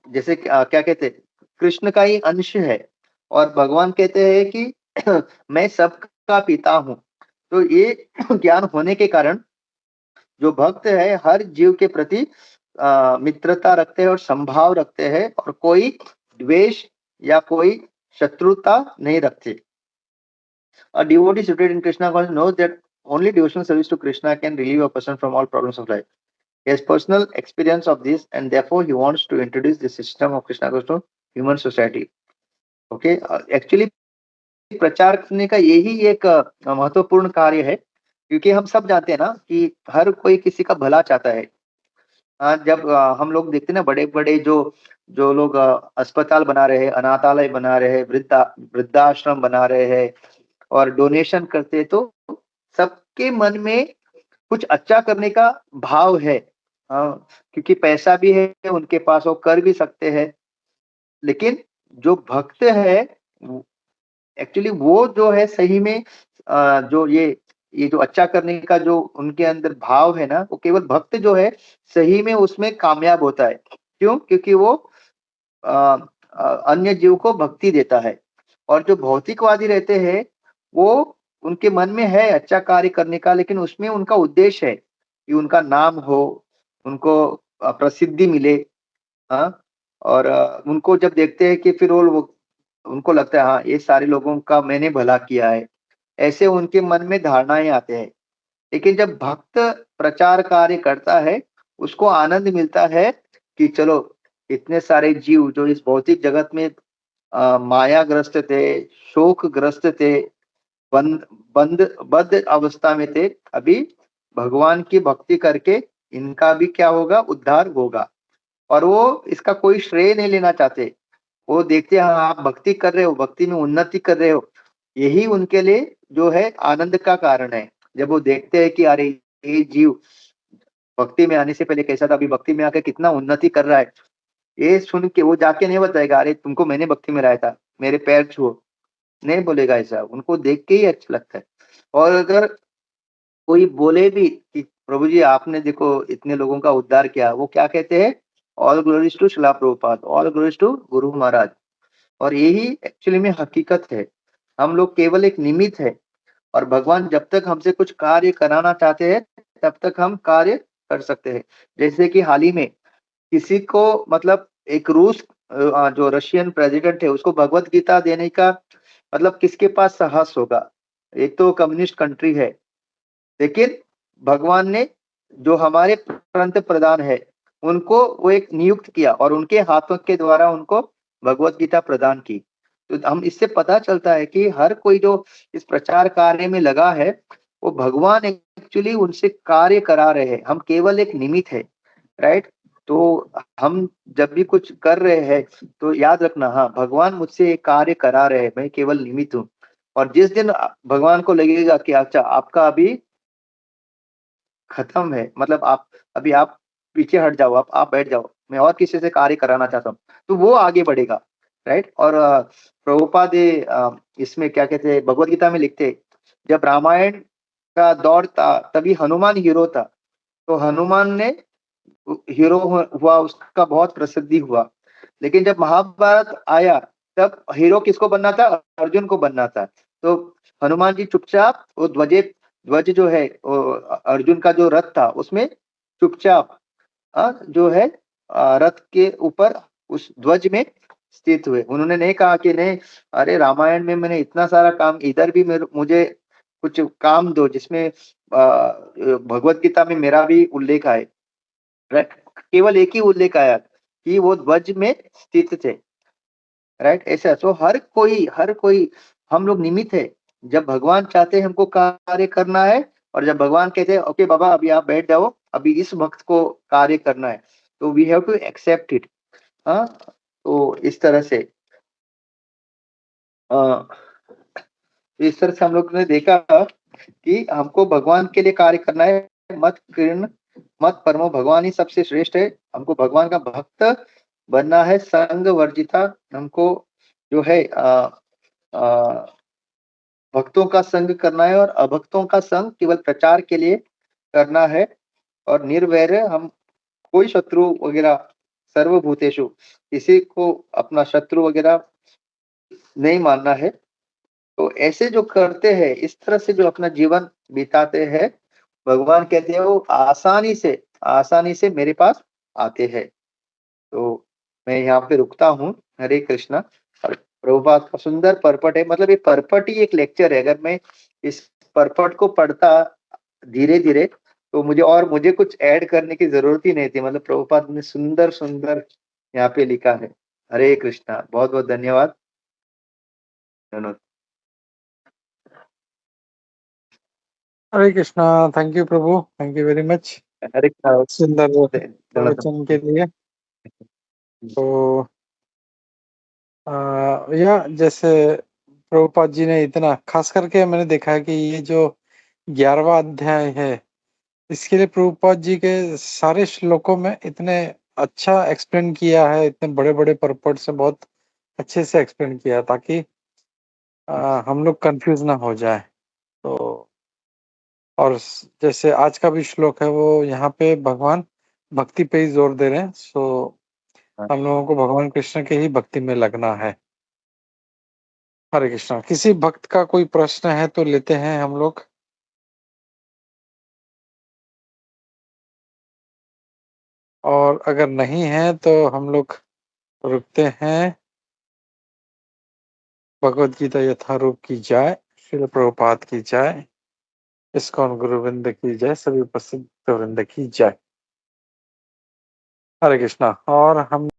जैसे क्या कहते हैं, कृष्ण का ही अंश है। और भगवान कहते हैं कि मैं सबका पिता हूँ। तो ये ज्ञान होने के कारण जो भक्त है हर जीव के प्रति मित्रता रखते हैं और संभाव रखते हैं, और कोई द्वेष या कोई शत्रुता नहीं रखते। A devotee situated in Krishna consciousness knows that only devotional service to Krishna can relieve a person from all problems of life. He has personal experience of this, and therefore he wants to introduce the system of Krishna consciousness to human society. Okay, actually प्रचार करने का यही एक महत्वपूर्ण कार्य है, क्योंकि हम सब जानते हैं ना कि हर कोई किसी का भला चाहता है। जब हम लोग देखते हैं ना, बड़े-बड़े जो जो लोग अस्पताल बना रहे हैं, अनाथालय बना रहे हैं, वृद्धाश्रम बना रहे हैं और डोनेशन करते हैं, तो सबके मन में कुछ अच्छा करने का भाव है। क्योंकि पैसा भी है उनके पास, वो कर भी सकते हैं। लेकिन जो भक्त है एक्चुअली वो जो है सही में जो ये जो अच्छा करने का जो उनके अंदर भाव है ना, वो केवल भक्त जो है सही में उसमें कामयाब होता है। क्यों? क्योंकि वो अ अन्य जीव को भक्ति देता है। और जो भौतिकवादी रहते हैं, वो उनके मन में है अच्छा कार्य करने का, लेकिन उसमें उनका उद्देश्य है कि उनका नाम हो, उनको प्रसिद्धि मिले। हाँ, और उनको जब देखते हैं कि फिर वो उनको लगता है हाँ, ये सारे लोगों का मैंने भला किया है। ऐसे उनके मन में धारणाएँ आते हैं। लेकिन जब भक्त प्रचार कार्य करता है, उसको आनंद मिलता है कि चलो इतने सारे जीव जो इस भौतिक जगत में मायाग्रस्त थे, शोकग्रस्त थे, बंद बंद बद्ध अवस्था में थे, अभी भगवान की भक्ति करके इनका भी क्या होगा? उद्धार होगा। और वो इसका कोई श्रेय नहीं लेना चाहते। वो देखते हैं हाँ, आप भक्ति कर रहे हो, भक्ति में उन्नति कर रहे हो, यही उनके लिए जो है आनंद का कारण है। जब वो देखते हैं कि अरे ये जीव भक्ति में आने से पहले कैसा था, अभी भक्ति में आकर कितना उन्नति कर रहा है, ये सुन के वो जाके नहीं बताएगा अरे तुमको मैंने भक्ति में लाया था, मेरे पैर छुओ, नहीं बोलेगा ऐसा। उनको देख के ही अच्छा लगता है। और अगर कोई बोले भी कि प्रभु जी आपने देखो इतने लोगों का उद्धार किया, वो क्या कहते हैं? All glories to Shila Prabhupada, all glories to Guru Maharaj. और यही एक्चुअली में हकीकत है। हम लोग केवल एक निमित्त है, और भगवान जब तक हमसे कुछ कार्य कराना चाहते हैं तब तक हम कार्य कर सकते हैं। जैसे कि हाल ही में किसी को मतलब एक रूस जो रशियन प्रेसिडेंट है उसको भगवत गीता देने का मतलब किसके पास साहस होगा? एक तो कम्युनिस्ट कंट्री है, लेकिन भगवान ने जो हमारे पंत प्रधान है उनको वो एक नियुक्त किया और उनके हाथों के द्वारा उनको भगवत गीता प्रदान की। तो हम इससे पता चलता है कि हर कोई जो इस प्रचार कार्य में लगा है, वो भगवान एक्चुअली उनसे कार्य करा रहे हैं, हम केवल एक निमित्त है, राइट? तो हम जब भी कुछ कर रहे हैं, तो याद रखना हाँ, भगवान मुझसे एक कार्य करा रहे हैं, मैं केवल निमित्त हूँ। और जिस दिन भगवान को लगेगा कि अच्छा आपका अभी खत्म है, मतलब आप पीछे हट जाओ, आप बैठ जाओ, मैं और किसी से कार्य कराना चाहता हूँ, तो वो आगे बढ़ेगा, राइट? और प्रभुपाद इसमें क्या कहते हैं, भगवद गीता में लिखते हैं, जब रामायण का दौर था, तभी हनुमान हीरो था, तो हनुमान ने हीरो हुआ, उसका बहुत प्रसिद्धि हुआ। लेकिन जब महाभारत आया, तब हीरो किसको बनना था? अर्जुन को बनना था। तो हनुमान जी चुपचाप वो ध्वज जो है, वो अर्जुन का जो रथ था, उसमें चुपचाप जो है रथ के ऊपर उस ध्वज में स्थित हुए। उन्होंने नहीं कहा कि नहीं, अरे रामायण में मैंने इतना सारा काम, इधर भी मुझे कुछ काम दो जिसमें भगवत गीता में मेरा भी उल्लेख आए। राइट? केवल एक ही उल्लेख आया कि वो ध्वज में स्थित थे, राइट? ऐसा तो हर कोई हम लोग निमित्त है। जब भगवान चाहते हैं हमको कार्य करना है, और जब भगवान कहते हैं ओके बाबा अभी आप बैठ जाओ, अभी इस वक्त को कार्य करना है, तो we have to accept it. हाँ, तो इस तरह से अ, इस तरह से हम लोग ने देखा कि हमको भगवान के लिए कार्य करना है। मत कृण मत परमो, भगवान ही सबसे श्रेष्ठ है। हमको भगवान का भक्त बनना है, संग वर्जिता। हमको जो है भक्तों का संग करना है, और अभक्तों का संग केवल प्रचार के लिए करना है। और निर्वैर, हम कोई शत्रु वगैरह, सर्वभूतेषु, किसी को अपना शत्रु वगैरह नहीं मानना है। तो ऐसे जो करते हैं, इस तरह से जो अपना जीवन बिताते हैं, भगवान कहते हैं वो आसानी से मेरे पास आते हैं। तो मैं यहाँ पे रुकता हूँ। हरे कृष्णा। और प्रभुपाद का सुंदर पर्पट है, मतलब ये पर्पट ही एक लेक्चर है। अगर मैं इस पर्पट को पढ़ता धीरे धीरे, तो मुझे कुछ ऐड करने की जरूरत ही नहीं थी। मतलब प्रभुपाद ने सुंदर सुंदर यहाँ पे लिखा है। हरे कृष्णा, बहुत बहुत धन्यवाद। धन्यवाद। हरे कृष्णा। थैंक यू प्रभु, thank you very much Hare Krishna. सुंदर धन्यवाद। प्रवचन के लिए। तो या जैसे प्रभुपाद जी ने इतना खास करके मैंने देखा है कि ये जो 11वां अध्याय है, इसके लिए प्रभुपाद जी के सारे श्लोकों में इतने अच्छा एक्सप्लेन किया है, इतने बड़े बड़े पर्पट से बहुत अच्छे से एक्सप्लेन किया, ताकि हम लोग कंफ्यूज ना हो जाए। तो और जैसे आज का भी श्लोक है, वो यहाँ पे भगवान भक्ति पे ही जोर दे रहे हैं। सो हम लोगों को भगवान कृष्ण के ही भक्ति में लगना है। हरे कृष्णा। किसी भक्त का कोई प्रश्न है तो लेते हैं हम लोग। और अगर नहीं है तो हम लोग रुकते हैं। भगवद गीता यथारूप की जाए, श्रील प्रभुपाद की जाए, इस्कॉन गुरुवृंद की जाए, सभी उपस्थित वृंद की जाए। हरे कृष्णा। और हम